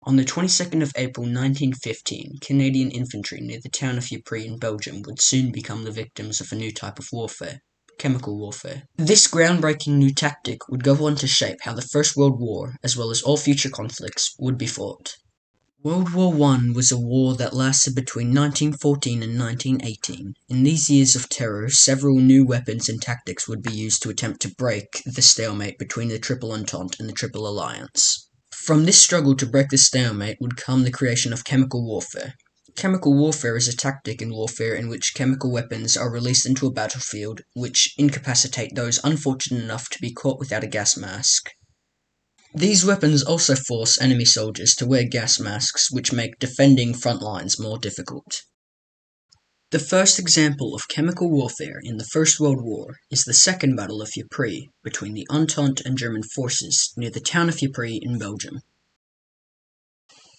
On the 22nd of April 1915, Canadian infantry near the town of Ypres in Belgium would soon become the victims of a new type of warfare: chemical warfare. This groundbreaking new tactic would go on to shape how the First World War, as well as all future conflicts, would be fought. World War I was a war that lasted between 1914 and 1918. In these years of terror, several new weapons and tactics would be used to attempt to break the stalemate between the Triple Entente and the Triple Alliance. From this struggle to break the stalemate would come the creation of chemical warfare. Chemical warfare is a tactic in warfare in which chemical weapons are released into a battlefield, which incapacitate those unfortunate enough to be caught without a gas mask. These weapons also force enemy soldiers to wear gas masks, which make defending front lines more difficult. The first example of chemical warfare in the First World War is the Second Battle of Ypres between the Entente and German forces near the town of Ypres in Belgium.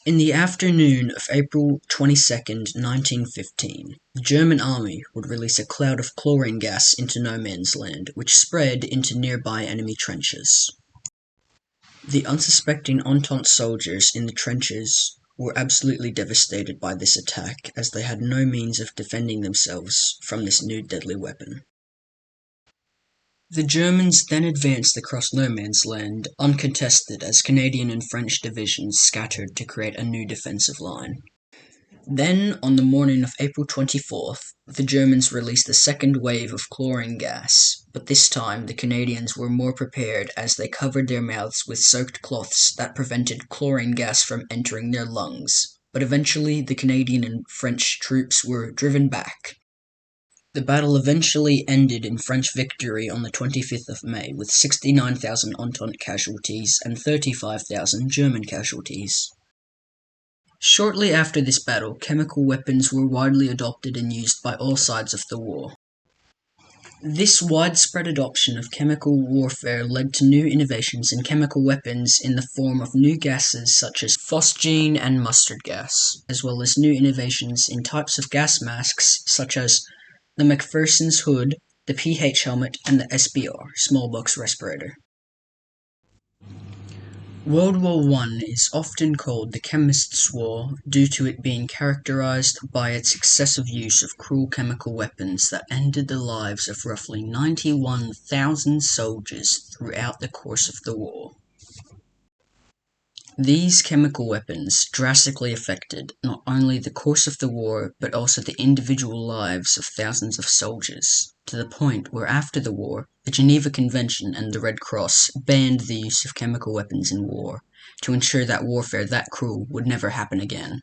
In the afternoon of April 22, 1915, the German army would release a cloud of chlorine gas into no man's land, which spread into nearby enemy trenches. The unsuspecting Entente soldiers in the trenches were absolutely devastated by this attack, as they had no means of defending themselves from this new deadly weapon. The Germans then advanced across no man's land, uncontested, as Canadian and French divisions scattered to create a new defensive line. Then, on the morning of April 24th, the Germans released a second wave of chlorine gas, but this time the Canadians were more prepared as they covered their mouths with soaked cloths that prevented chlorine gas from entering their lungs. But eventually the Canadian and French troops were driven back. The battle eventually ended in French victory on the 25th of May, with 69,000 Entente casualties and 35,000 German casualties. Shortly after this battle, chemical weapons were widely adopted and used by all sides of the war. This widespread adoption of chemical warfare led to new innovations in chemical weapons in the form of new gases such as phosgene and mustard gas, as well as new innovations in types of gas masks such as the McPherson's hood, the PH helmet, and the SBR, small box respirator. World War I is often called the Chemist's War due to it being characterized by its excessive use of cruel chemical weapons that ended the lives of roughly 91,000 soldiers throughout the course of the war. These chemical weapons drastically affected not only the course of the war, but also the individual lives of thousands of soldiers, to the point where after the war, the Geneva Convention and the Red Cross banned the use of chemical weapons in war, to ensure that warfare that cruel would never happen again.